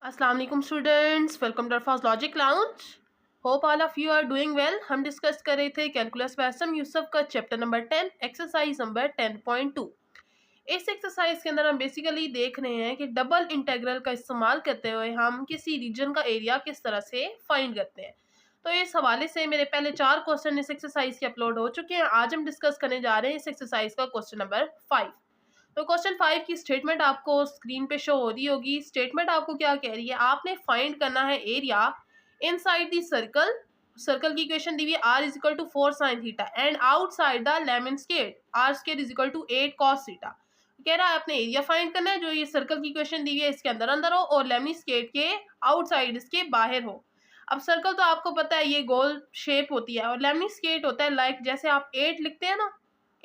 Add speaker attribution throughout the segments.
Speaker 1: अस्सलाम वालेकुम students, welcome to fast logic lounge. Hope all of you are doing well. हम discuss कर रहे थे कैलकुलस बाय एसएम यूसुफ का चैप्टर नंबर 10 एक्सरसाइज नंबर 10.2। इस एक्सरसाइज के अंदर हम बेसिकली देख रहे हैं कि डबल इंटीग्रल का इस्तेमाल करते हुए हम किसी रीजन का एरिया किस तरह से फाइंड करते हैं। तो इस हवाले से मेरे पहले 4 क्वेश्चन इस एक्सरसाइज के अपलोड हो चुके हैं। आज हम डिस्कस करने जा रहे हैं इस एक्सरसाइज का क्वेश्चन नंबर 5। तो क्वेश्चन 5 की स्टेटमेंट आपको स्क्रीन पे शो हो रही होगी। स्टेटमेंट आपको क्या कह रही है, आपने फाइंड करना है area inside the circle. Circle की इक्वेशन दी हुई है r is equal to 4 sin theta and outside the lemniscate r square is equal to 8 cos theta. कह रहा है आपने एरिया फाइंड करना है जो ये सर्कल की इक्वेशन दी हुई है इसके अंदर अंदर हो और लेमन स्केयर के आउटसाइड इसके बाहर हो। अब सर्कल तो आपको पता है ये गोल शेप होती है और लेमन स्केयर होता है लाइक जैसे आप 8 लिखते हैं ना,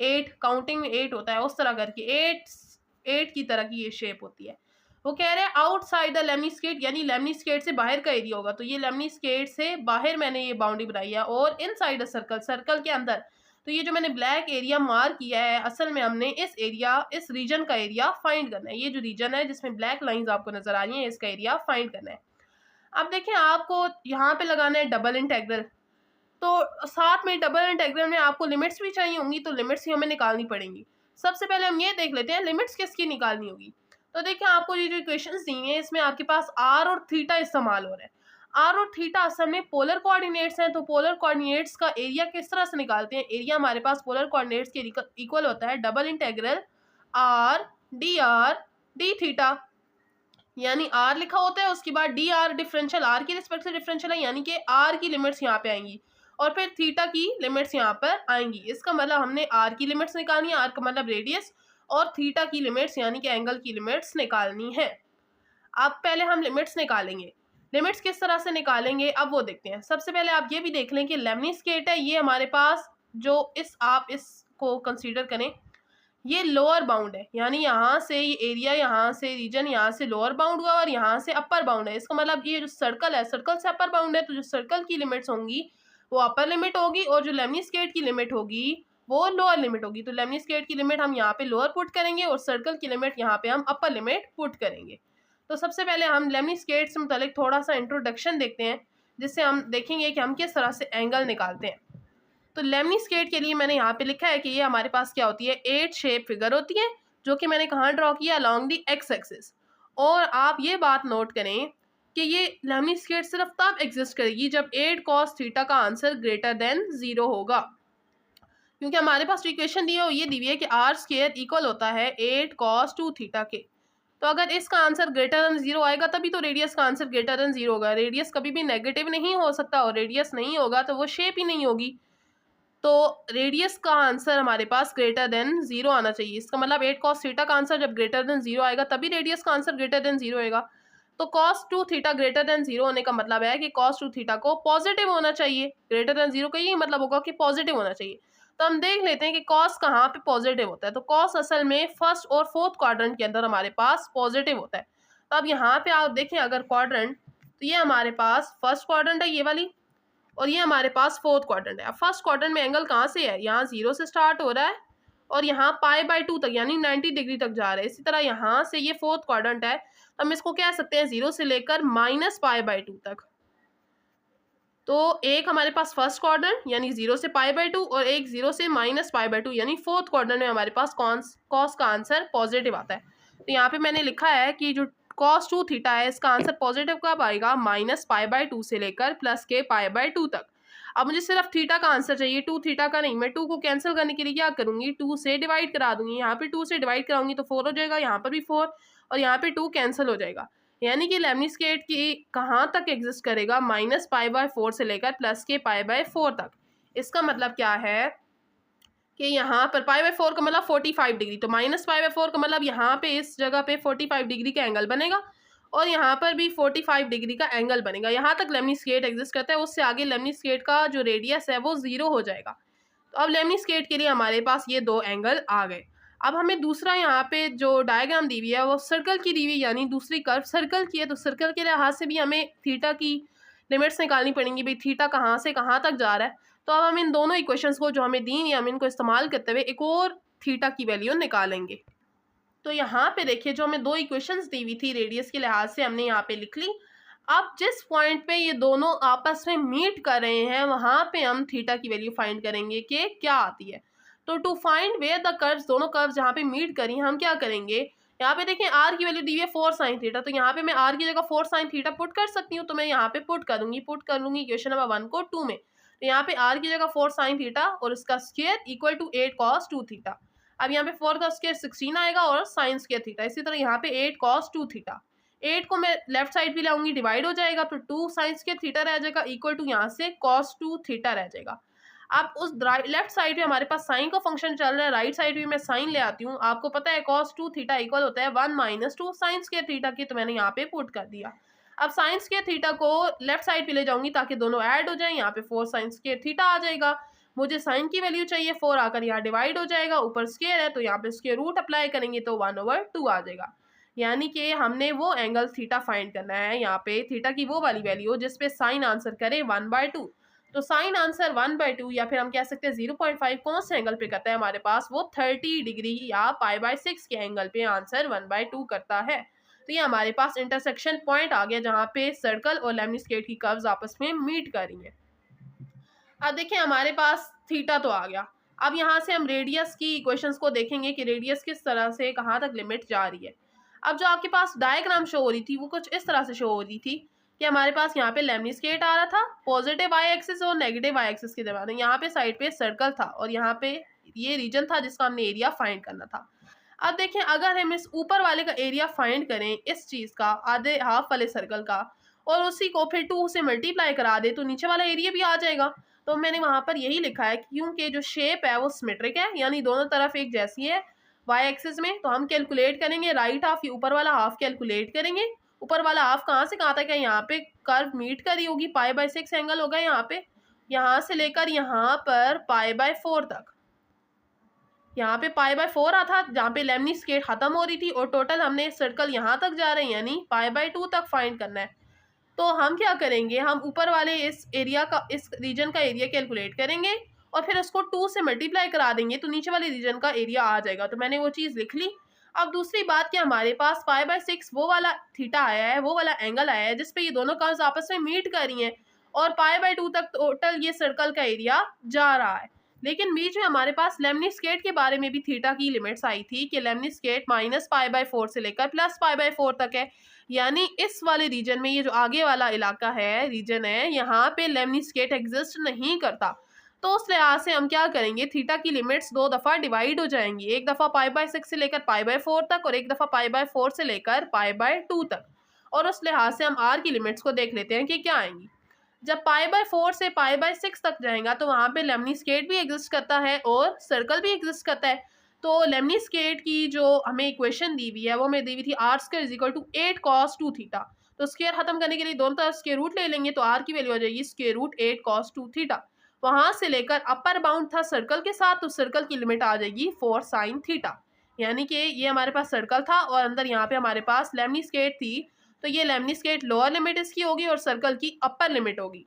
Speaker 1: 8 काउंटिंग में 8 होता है उस तरह करके 8 की तरह की ये शेप होती है। वो कह रहे हैं आउटसाइड द लेमनी स्केट यानी लेमनी स्केट से बाहर का एरिया होगा। तो ये लेमनी स्केट से बाहर मैंने ये बाउंड्री बनाई है और इनसाइड द सर्कल, सर्कल के अंदर। तो ये जो मैंने ब्लैक एरिया मार्क किया है असल में हमने इस रीजन का एरिया फाइंड करना है। ये जो रीजन है जिसमें ब्लैक लाइंस आपको नजर आ रही है इसका एरिया फाइंड करना है। अब देखें आपको यहाँ पे लगाना है डबल इंटेग्रल, तो साथ में डबल इंटीग्रल में आपको लिमिट्स भी चाहिए होंगी, तो लिमिट्स ही हमें निकालनी पड़ेंगी। सबसे पहले हम ये देख लेते हैं लिमिट्स किसकी निकालनी होगी। तो देखिए आपको ये जो इक्वेशंस दी हैं इसमें आपके पास आर और थीटा इस्तेमाल हो रहा है। आर और थीटा असल में पोलर कोऑर्डिनेट्स हैं, तो पोलर कोऑर्डिनेट्स का एरिया किस तरह से निकालते हैं। एरिया हमारे पास पोलर कोऑर्डिनेट्स के इक्वल होता है double integral R D theta, यानी आर लिखा होता है उसके बाद डी आर डिफरेंशियल आर की रिस्पेक्ट से डिफरेंशियल है, यानी कि आर की लिमिट्स यहाँ पे आएंगी और फिर थीटा की लिमिट्स यहाँ पर आएंगी। इसका मतलब हमने आर की लिमिट्स निकालनी है, आर का मतलब रेडियस, और थीटा की लिमिट्स यानी कि एंगल की लिमिट्स निकालनी है। अब पहले हम लिमिट्स निकालेंगे। लिमिट्स किस तरह से निकालेंगे अब वो देखते हैं। सबसे पहले आप ये भी देख लें कि लेमनी स्केट है ये हमारे पास जो आप इसको कंसीडर करें ये लोअर बाउंड है, यानी यहाँ से ये एरिया, यहाँ से रीजन, यहाँ से लोअर बाउंड हुआ और यहाँ से अपर बाउंड है। इसका मतलब ये जो सर्कल है सर्कल से अपर बाउंड है, तो जो सर्कल की लिमिट्स होंगी वो अपर लिमिट होगी और जो लेमनी स्केट की लिमिट होगी वो लोअर लिमिट होगी। तो लेमनी स्केट की लिमिट हम यहाँ पे लोअर पुट करेंगे और सर्कल की लिमिट यहाँ पे हम अपर लिमिट पुट करेंगे। तो सबसे पहले हम लेमनी स्केट से मुतालिक थोड़ा सा इंट्रोडक्शन देखते हैं जिससे हम देखेंगे कि हम किस तरह से एंगल निकालते हैं। तो लेमनी स्केट के लिए मैंने यहाँ पे लिखा है कि ये हमारे पास क्या होती है, 8 शेप फिगर होती है जो कि मैंने कहाँ ड्रॉ किया, अलोंग दी एक्स एक्सिस। और आप ये बात नोट करें कि ये लेमनी स्केट सिर्फ तब एग्जिस्ट करेगी जब 8 cos थीटा का आंसर ग्रेटर देन 0 होगा, क्योंकि हमारे पास इक्वेशन दी है ये दी हुई है कि आर स्केयर इक्वल होता है 8 cos 2 थीटा के। तो अगर इसका आंसर ग्रेटर देन 0 आएगा तभी तो रेडियस का आंसर ग्रेटर देन 0 होगा। रेडियस कभी भी नेगेटिव नहीं हो सकता और रेडियस नहीं होगा तो वो शेप ही नहीं होगी। तो रेडियस का आंसर हमारे पास ग्रेटर देन 0 आना चाहिए। इसका मतलब 8 cos थीटा का आंसर जब ग्रेटर देन 0 आएगा तभी रेडियस का आंसर ग्रेटर देन 0 होएगा। तो cos 2 थीटा ग्रेटर देन 0 होने का मतलब है कि cos 2 थीटा को पॉजिटिव होना चाहिए। ग्रेटर देन 0 का यही मतलब होगा कि पॉजिटिव होना चाहिए। तो हम देख लेते हैं कि cos कहाँ पे पॉजिटिव होता है। तो cos असल में फर्स्ट और फोर्थ क्वाड्रेंट के अंदर हमारे पास पॉजिटिव होता है। तो अब यहाँ पे आप देखें अगर क्वाड्रेंट, तो ये हमारे पास फर्स्ट क्वाड्रेंट है ये वाली, और ये हमारे पास फोर्थ क्वाड्रेंट है। अब फर्स्ट क्वाड्रेंट में एंगल कहाँ से है, यहाँ 0 से स्टार्ट हो रहा है और यहाँ π/2 तक यानी 90 डिग्री तक जा रहा है। इसी तरह यहाँ से ये फोर्थ क्वाड्रेंट है, हम इसको कह सकते हैं 0 से लेकर -π/2 तक। तो एक हमारे पास फर्स्ट क्वाड्रेंट यानी 0 से π/2 और एक 0 से -π/2 यानी फोर्थ क्वाड्रेंट में हमारे पास कॉस का आंसर पॉजिटिव आता है। तो यहाँ पे मैंने लिखा है कि जो cos 2 थीटा है इसका आंसर पॉजिटिव कब आएगा, -π/2 से लेकर +π/2 तक। अब मुझे सिर्फ थीटा का आंसर चाहिए, 2 थीटा का नहीं। मैं 2 को कैंसिल करने के लिए क्या करूँगी, 2 से डिवाइड करा दूंगी। यहाँ पे 2 से डिवाइड कराऊंगी तो 4 हो जाएगा, यहाँ पर भी 4 और यहाँ पे 2 कैंसिल हो जाएगा। यानी कि लेमनी स्केट की कहाँ तक एग्जिस्ट करेगा, -π/4 से लेकर +π/4 तक। इसका मतलब क्या है कि यहाँ पर π/4 का मतलब 45 डिग्री, तो -π/4 का मतलब यहाँ पे इस जगह पे 45 डिग्री का एंगल बनेगा और यहाँ पर भी 45 डिग्री का एंगल बनेगा। यहाँ तक लेमनी स्केट एग्जिस्ट करता है, उससे आगे लेमनी स्केट का जो रेडियस है वो 0 हो जाएगा। तो अब लेमनी स्केट के लिए हमारे पास ये 2 एंगल आ गए। अब हमें दूसरा यहाँ पे जो डायग्राम दी हुई है वो सर्कल की दी हुई, यानी दूसरी कर्व सर्कल की है। तो सर्कल के लिहाज से भी हमें थीटा की लिमिट्स निकालनी पड़ेंगी, भाई थीटा कहाँ से कहाँ तक जा रहा है। तो अब हम इन दोनों इक्वेशंस को जो हमें दी है हम इनको इस्तेमाल करते हुए एक और थीटा की वैल्यू निकालेंगे। तो यहाँ पे देखिए जो हमें दो इक्वेशंस दी हुई थी रेडियस के लिहाज से हमने यहाँ पे लिख ली। अब जिस पॉइंट पे ये दोनों आपस में मीट कर रहे हैं वहाँ पे हम थीटा की वैल्यू फाइंड करेंगे कि क्या आती है। तो to find where the curves, दोनों कर्व्स जहाँ पे मीट करी हम क्या करेंगे, यहाँ पे देखिए आर की वैल्यू दी हुई है 4 साइन थीटा, तो यहाँ पे मैं आर की जगह 4 साइन थीटा पुट कर सकती हूँ। तो मैं यहाँ पे पुट कर लूंगी इक्वेशन नंबर 1 को 2 में। तो यहाँ पे आर की जगह 4 साइन थीटा और उसका square equal to 8 cos 2 theta. अब यहाँ पे 4 का स्क्वायर 16 आएगा और साइन स्क्वायर थीटा। इसी तरह यहाँ पे 8 कॉस 2 थीटा, 8 को मैं लेफ्ट साइड भी लाऊंगी, डिवाइड हो जाएगा तो 2 साइन स्क्वायर थीटा रह जाएगा इक्वल टू यहाँ से कॉस 2 थीटा रह जाएगा। अब उस लेफ्ट साइड पे हमारे पास साइन का फंक्शन चल रहा है, राइट साइड पे मैं साइन ले आती हूँ। आपको पता है cos 2 थीटा इक्वल होता है 1 माइनस 2 साइन स्क्वायर थीटा की, तो मैंने यहाँ पे पुट कर दिया। अब साइन स्क्वायर थीटा को लेफ्ट साइड पे ले जाऊंगी ताकि दोनों ऐड हो जाए। यहाँ पे 4 साइन स्क्वायर थीटा आ जाएगा। मुझे साइन की वैल्यू चाहिए, 4 आकर यहाँ डिवाइड हो जाएगा, ऊपर स्क्वायर है तो यहाँ पे स्क्वायर रूट अप्लाई करेंगे तो 1/2 आ जाएगा। यानी कि हमने वो एंगल थीटा फाइंड करना है, यहाँ पे थीटा की वो वाली वैल्यू जिसपे साइन आंसर करे 1/2। तो साइन आंसर 1/2 या फिर हम कह सकते हैं 0.5 कौन से एंगल पे करता है हमारे पास, वो 30 डिग्री या π/6 के एंगल पे आंसर 1/2 करता है। तो ये हमारे पास इंटरसेक्शन पॉइंट आ गया जहाँ पे सर्कल और लेमनिस्केट की कर्व्स आपस में मीट कर रही हैं। अब देखिए हमारे पास थीटा तो आ गया। अब यहाँ से हम रेडियस की इक्वेशंस को देखेंगे कि रेडियस किस तरह से कहाँ तक लिमिट जा रही है। अब जो आपके पास डायग्राम शो हो रही थी वो कुछ इस तरह से शो हो रही थी कि हमारे पास यहाँ पे लेमनिस्केट आ रहा था पॉजिटिव वाई एक्सिस और नेगेटिव वाई एक्सिस के दरमियान। यहाँ पे साइड पे सर्कल था और यहाँ पे ये रीजन था जिसका हमने एरिया फाइंड करना था। अब देखें अगर हम इस ऊपर वाले का एरिया फाइंड करें इस चीज़ का, आधे हाफ वाले सर्कल का, और उसी को फिर 2 से मल्टीप्लाई करा दे तो नीचे वाला एरिया भी आ जाएगा। तो मैंने वहाँ पर यही लिखा है क्योंकि जो शेप है वो सिमेट्रिक है, यानी दोनों तरफ एक जैसी है वाई एक्सिस में। तो हम कैलकुलेट करेंगे राइट हाफ, ये ऊपर वाला हाफ कैलकुलेट करेंगे। ऊपर वाला हाफ कहाँ से कहाँ तक है, यहाँ पे कर्व मीट करी होगी, π/6 एंगल होगा यहाँ पे, यहाँ से लेकर यहाँ पर π/4 तक। यहाँ पे π/4 आता जहाँ पे लेमनिस्केट खत्म हो रही थी और टोटल हमने सर्कल यहाँ तक जा रहे हैं यानी π/2 तक फाइंड करना है। तो हम क्या करेंगे, हम ऊपर वाले इस एरिया का, इस रीजन का एरिया कैलकुलेट करेंगे और फिर उसको 2 से मल्टीप्लाई करा देंगे तो नीचे वाले रीजन का एरिया आ जाएगा। तो मैंने वो चीज़ लिख ली। अब दूसरी बात कि हमारे पास π/6 वो वाला थीटा आया है, वो वाला एंगल आया है जिसपे ये दोनों कर्व्स आपस में मीट कर रही हैं और π/2 तक टोटल ये सर्कल का एरिया जा रहा है। लेकिन बीच में हमारे पास लेमनिस्केट के बारे में भी थीटा की लिमिट्स आई थी कि लेमनिस्केट -π/4 से लेकर +π/4 तक है। यानी इस वाले रीजन में ये जो आगे वाला इलाका है, रीजन है, यहाँ पे लेमनिस्केट एग्जिस्ट नहीं करता। तो उस लिहाज से हम क्या करेंगे, थीटा की लिमिट्स 2 दफ़ा डिवाइड हो जाएंगी, एक दफ़ा π/6 से लेकर π/4 तक और एक दफ़ा π/4 से लेकर π/2 तक। और उस लिहाज से हम आर की लिमिट्स को देख लेते हैं कि क्या आएंगी। जब π/4 से π/6 तक जाएगा तो वहाँ पे लेमनिस्केट भी एग्जिस्ट करता है और सर्कल भी एग्जिस्ट करता है। तो लेमनिस्केट की जो हमें इक्वेशन दी हुई है वो हमें दी हुई थी r² = 8 cos 2 थीटा। तो स्क्वायर खत्म करने के लिए दोनों तरफ स्क्वायर रूट ले लेंगे तो r की वैल्यू आ जाएगी √8 cos 2 थीटा। वहाँ से लेकर अपर बाउंड था सर्कल के साथ, तो सर्कल की लिमिट आ जाएगी 4 sin थीटा। यानी कि ये हमारे पास सर्कल था और अंदर यहाँ पे हमारे पास लेमनिस्केट थी, तो ये लेमनिस्केट लोअर लिमिट इसकी होगी और सर्कल की अपर लिमिट होगी।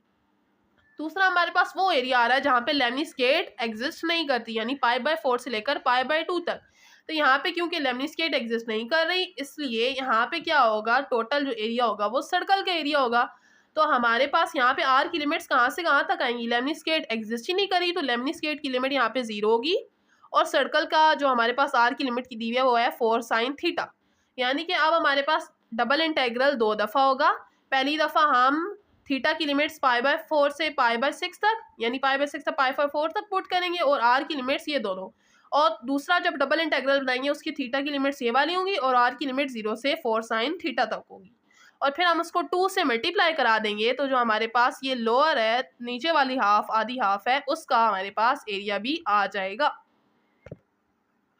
Speaker 1: दूसरा हमारे पास वो एरिया आ रहा है जहाँ पे लेमनिस्केट एग्जिस्ट नहीं करती, यानी π/4 से लेकर π/2 तक। तो यहाँ पे क्योंकि लेमनिस्केट एग्जिस्ट नहीं कर रही इसलिए यहाँ पे क्या होगा, टोटल जो एरिया होगा वो सर्कल का एरिया होगा। तो हमारे पास यहाँ पे आर की लिमिट्स कहाँ से कहाँ तक आएंगी, लेमनिस्केट एग्जिस्ट ही नहीं करी तो लेमनिस्केट की लिमिट यहाँ पे 0 होगी और सर्कल का जो हमारे पास आर की लिमिट की दी हुई है वो है 4 sin थीटा। यानी कि अब हमारे पास डबल इंटेग्रल 2 दफ़ा होगा। पहली दफ़ा हम थीटा की लिमिट्स π/4 से π/6 तक, यानी π/6 से π/4 तक पुट करेंगे और आर की लिमिट्स ये दोनों। और दूसरा जब डबल इंटेग्रल बनाएंगे उसकी थीटा की लिमिट्स ये वाली होंगी और आर की लिमिट 0 से 4 sin थीटा तक होगी। और फिर हम उसको 2 से मल्टीप्लाई करा देंगे तो जो हमारे पास ये लोअर है, नीचे वाली हाफ, आधी हाफ है, उसका हमारे पास एरिया भी आ जाएगा।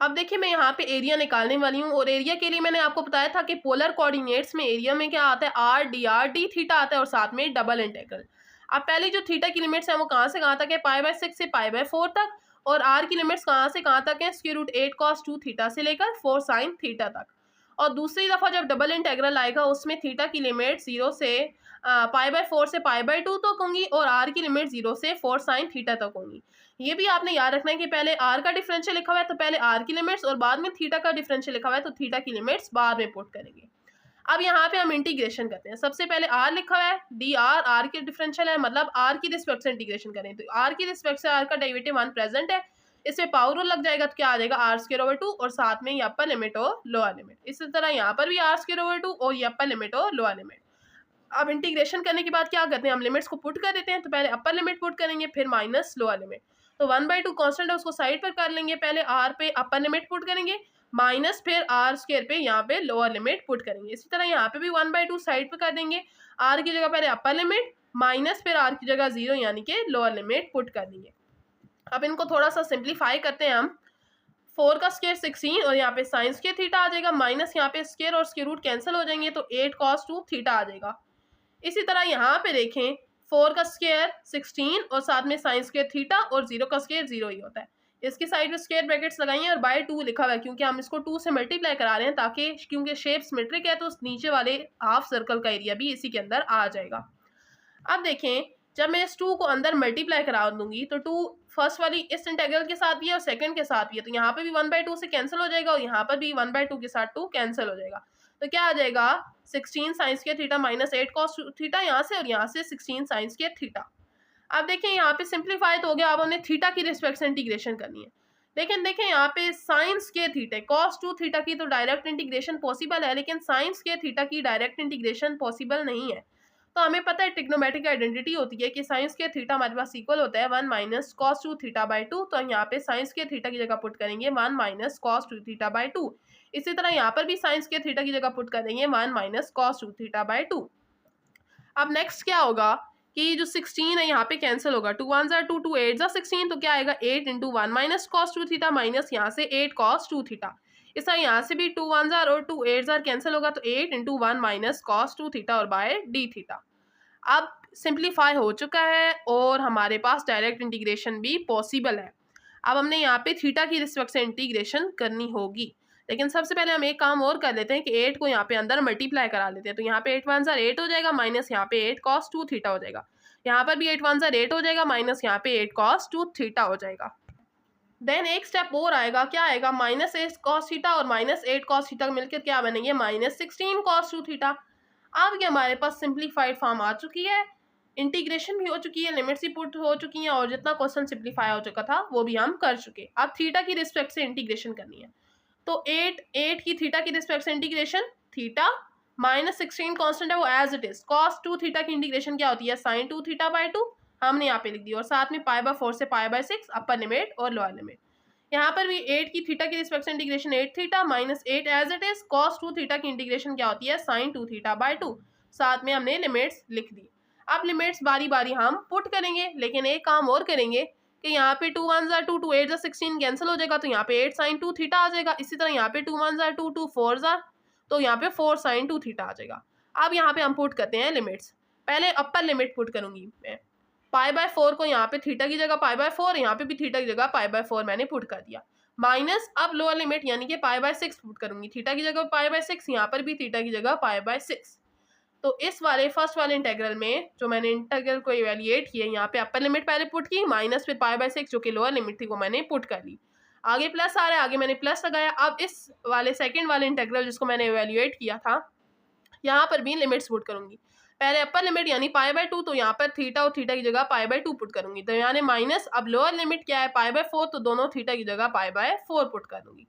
Speaker 1: अब देखिए मैं यहाँ पे एरिया निकालने वाली हूँ और एरिया के लिए मैंने आपको बताया था कि पोलर कोऑर्डिनेट्स में एरिया में क्या आता है, r थीटा आता है और साथ में डबल इंटीग्रल। अब पहली जो थीटा की लिमिट्स है वो कहाँ से कहाँ तक है, π/6 से π/4 तक, और r की लिमिट्स कहाँ से कहाँ तक है, √8 cos 2 थीटा से लेकर 4 sin थीटा तक। और दूसरी दफ़ा जब डबल इंटीग्रल आएगा उसमें थीटा की लिमिट 0 से π/4 से π/2 तक होंगी और r की लिमिट 0 से 4 sin थीटा तक होंगी। ये भी आपने याद रखना है कि पहले आर का डिफरेंशियल लिखा हुआ है तो पहले आर की लिमिट्स और बाद में थीटा का डिफरेंशियल लिखा हुआ है तो थीटा की लिमिट्स बाद में पुट करेंगे। अब यहाँ पे हम इंटीग्रेशन करते हैं। सबसे पहले आर लिखा हुआ है, डी आर की डिफरेंशियल है, मतलब आर की रिस्पेक्ट से इंटीग्रेशन करें तो आर की रिस्पेक्ट से आर का डेरिवेटिव 1 प्रेजेंट है, इसमें पावर रूल लग जाएगा तो क्या आ जाएगा आर स्क्वायर ओवर 2 और साथ में ये अपर लिमिट और लोअर लिमिट। इसी तरह यहाँ पर भी आर स्क्वायर ओवर 2 और ये अपर लिमिट और लोअर लिमिट। अब इंटीग्रेशन करने के बाद क्या करते हैं, हम लिमिट्स को पुट कर देते हैं। तो पहले अपर लिमिट पुट करेंगे फिर माइनस लोअर लिमिट। तो 1/2 कांस्टेंट है उसको साइड पर कर लेंगे, पहले आर पे अपर लिमिट पुट करेंगे माइनस फिर आर स्क्वायर पे यहाँ पे लोअर लिमिट पुट करेंगे। इसी तरह यहाँ पे भी 1/2 साइड पे कर देंगे, आर की जगह पहले अपर लिमिट माइनस फिर आर की जगह 0 यानी कि लोअर लिमिट पुट कर देंगे। अब इनको थोड़ा सा सिंप्लीफाई करते हैं हम। 4 का स्क्वायर 16 और यहाँ पे साइन स्क्वायर थीटा आ जाएगा, माइनस यहाँ पे स्क्वायर और स्क्वायर रूट कैंसिल हो जाएंगे तो 8 cos 2 थीटा आ जाएगा। इसी तरह यहाँ पे देखें 4 का स्क्वायर 16 और साथ में साइन स्क्वायर थीटा और 0 का स्क्वायर 0 ही होता है। इसकी साइड में स्क्वायर ब्रैकेट्स लगाइए और बाय 2 लिखा हुआ है क्योंकि हम इसको 2 से मल्टीप्लाई करा रहे हैं ताकि क्योंकि शेप सिमेट्रिक है तो उस नीचे वाले हाफ सर्कल का एरिया भी इसी के अंदर आ जाएगा। अब देखें जब मैं इस 2 को अंदर मल्टीप्लाई करा दूंगी तो 2 फर्स्ट वाली इस इंटीग्रल के साथ भी है और सेकंड के साथ भी है तो यहाँ पे भी 1/2 से कैंसिल हो जाएगा और यहाँ पर भी 1/2 के साथ 2 कैंसिल हो जाएगा। तो क्या आ जाएगा 16 sine square theta minus 8 cos theta यहाँ से और यहाँ से 16 साइन स्क्वायर थीटा। अब देखें यहाँ पे सिंप्लीफाई तो हो गया, अब हमने थीटा की रिस्पेक्ट से इंटीग्रेशन करनी है। लेकिन देखें यहाँ पे sine square theta cos 2 theta की तो डायरेक्ट इंटीग्रेशन पॉसिबल है लेकिन साइन स्क्वायर थीटा की डायरेक्ट इंटीग्रेशन पॉसिबल नहीं है। तो हमें पता है ट्रिग्नोमेट्रिक आइडेंटिटी होती है कि साइन स्क्वायर थीटा हमारे पास इक्वल होता है 1 माइनस cos 2 थीटा बाई 2। तो यहाँ पे साइन स्क्वायर थीटा की जगह पुट करेंगे 1 माइनस cos 2 थीटा बाई 2। इसी तरह यहाँ पर भी साइन स्क्वायर थीटा की जगह पुट करेंगे 1 माइनस cos 2 थीटा बाई 2। अब नेक्स्ट क्या होगा कि जो 16 है यहाँ पे कैंसिल होगा, 2 1 2 2 8 16 तो क्या आएगा 8 into 1 minus cos 2 theta minus यहाँ से 8 cos 2 थीटा। इस तरह यहाँ से भी 2 1 और 2 8 कैंसिल होगा तो 8 इंटू 1 माइनस cos 2 थीटा और बाय डी थीटा। अब सिंप्लीफाई हो चुका है और हमारे पास डायरेक्ट इंटीग्रेशन भी पॉसिबल है। अब हमने यहाँ पे थीटा की रिस्पेक्ट से इंटीग्रेशन करनी होगी, लेकिन सबसे पहले हम एक काम और कर लेते हैं कि 8 को यहाँ पे अंदर मल्टीप्लाई करा लेते हैं। तो यहाँ पे 8 1 8 हो जाएगा माइनस यहाँ पे 8 cos 2 थीटा हो जाएगा। यहाँ पर भी 8 1 8 हो जाएगा माइनस यहाँ पे 8 cos 2 थीटा हो जाएगा। देन एक स्टेप और आएगा, क्या आएगा माइनस 8 cos थीटा और माइनस 8 cos थीटा मिलकर क्या बनेंगे माइनस 16 cos 2 थीटा। अब ये हमारे पास सिंप्लीफाइड फॉर्म आ चुकी है, इंटीग्रेशन भी हो चुकी है, लिमिट्स भी पुट हो चुकी हैं और जितना क्वेश्चन सिंप्लीफाई हो चुका था वो भी हम कर चुके। अब थीटा की रिस्पेक्ट से इंटीग्रेशन करनी है तो 8 की थीटा की रिस्पेक्ट से इंटीग्रेशन थीटा माइनस 16 कांस्टेंट है वो as it is cos 2 theta की इंटीग्रेशन क्या होती है sin 2 थीटा बाई 2 हमने यहाँ पे लिख दी और साथ में π/4 से π/6 अपर लिमिट और लोअर लिमिट। यहाँ पर भी 8 की थीटा की रिस्पेक्ट से integration 8 theta minus 8 as it is cos 2 theta की इंटीग्रेशन क्या होती है sin 2 थीटा बाई 2 साथ में हमने लिमिट्स लिख दी। अब लिमिट्स बारी बारी हम पुट करेंगे, लेकिन एक काम और करेंगे कि यहाँ पे 2 1 2 2 8 16 कैंसिल हो जाएगा तो यहाँ पे 8 sin 2 थीटा आ जाएगा। इसी तरह यहाँ पे 2 1 2 2 4 तो यहाँ पे 4 sin 2 थीटा आ जाएगा। अब यहाँ पे हम पुट करते हैं लिमिट्स। पहले अपर लिमिट पुट करूंगी मैं, π/4 को यहाँ पे थीटा की जगह π/4, यहाँ पे भी थीटा की जगह π/4 मैंने पुट कर दिया माइनस अब लोअर लिमिट यानी कि π/6 पुट करूंगी, थीटा की जगह π/6 यहाँ पर भी थीटा की जगह π/6। तो इस वाले फर्स्ट वाले इंटीग्रल में जो मैंने इंटीग्रल को इवैल्यूएट किया यहाँ पे अपर लिमिट पहले पुट की माइनस फिर π/6 जो कि लोअर लिमिट थी वो मैंने पुट कर ली, आगे प्लस आ रहा है आगे मैंने प्लस लगाया। अब इस वाले सेकंड वाले इंटीग्रल जिसको मैंने इवैल्यूएट किया था यहाँ पर भी लिमिट्स पुट करूंगी। पहले अपर लिमिट यानी π/2 तो यहाँ पर थीटा और थीटा की जगह π/2 पुट करूंगी, तो यानी माइनस अब लोअर लिमिट क्या है π/4 तो दोनों थीटा की जगह π/4 पुट कर दूंगी।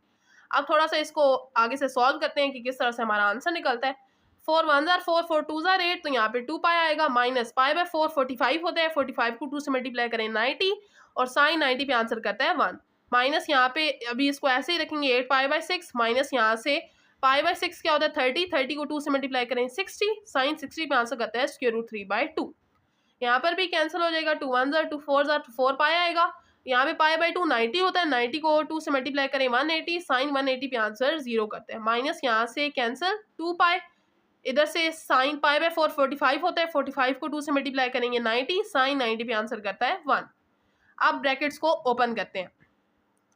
Speaker 1: अब थोड़ा सा इसको आगे से सॉल्व करते हैं कि किस तरह से हमारा आंसर निकलता है। 4 1 4 4 2 8 तो यहाँ पे 2 पाई आएगा माइनस π/4 45 होता है, 45 को 2 से मल्टीप्लाई करें 90 और साइन 90 पे आंसर करता है 1 माइनस यहाँ पे अभी इसको ऐसे ही रखेंगे 8 π/6 माइनस यहाँ से π/6 क्या होता है 30 को 2 से मल्टीप्लाई करें 60 साइन 60 पे आंसर करता है स्क्वायर रूट 3/2। यहाँ पर भी कैंसिल हो जाएगा 2 1 2 4 4 पाई आएगा, यहाँ पे π/2 90 होता है, 90 को 2 से मल्टीप्लाई करें 180 साइन 180 पे आंसर 0 करते हैं माइनस यहाँ से कैंसिल 2 पाई, इधर से साइन π/4 45 होता है, 45 को 2 से मल्टीप्लाई करेंगे 90 साइन 90 पे आंसर करता है 1। अब ब्रैकेट्स को ओपन करते हैं,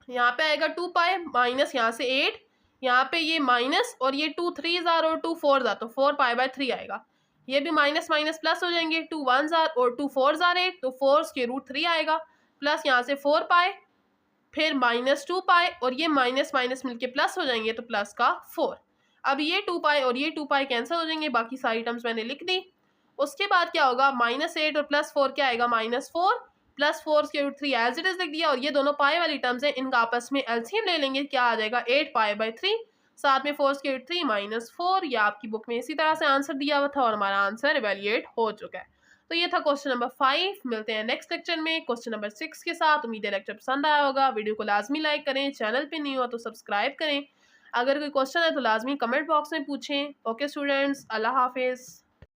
Speaker 1: यहाँ पे आएगा 2 पाई माइनस यहाँ से 8, यहाँ पे ये माइनस और ये 2 3 और 2 4 तो 4 π/3 आएगा, ये भी माइनस माइनस प्लस हो जाएंगे 2 1 और 2 4 8 तो 4 स्क्वायर रूट 3 आएगा। प्लस यहाँ से 4 पाई, फिर -2 पाई, और ये माइनस माइनस मिलके प्लस हो जाएंगे तो प्लस का 4। अब ये 2 पाई और ये 2 पाई कैंसिल हो जाएंगे, बाकी सारी टर्म्स मैंने लिख दी। उसके बाद क्या होगा, -8 और +4 क्या आएगा, -4 प्लस 4√3 एज इट इज लिख दिया, और ये दोनों पाई वाली टर्म्स हैं, इनका आपस में एलसीएम ले लेंगे, क्या आ जाएगा 8 पाई/3, साथ में 4√3 -4। या आपकी बुक में इसी तरह से आंसर दिया हुआ था और हमारा आंसर इवेल्युएट हो चुका है। तो ये था क्वेश्चन नंबर 5। मिलते हैं नेक्स्ट लेक्चर में क्वेश्चन नंबर 6 के साथ। उम्मीद है लेक्चर पसंद आया होगा। वीडियो को लाजमी लाइक करें, चैनल पे नहीं हो तो सब्सक्राइब करें। अगर कोई क्वेश्चन है तो लाजमी कमेंट बॉक्स में पूछें। ओके स्टूडेंट्स, अल्लाह हाफिज़।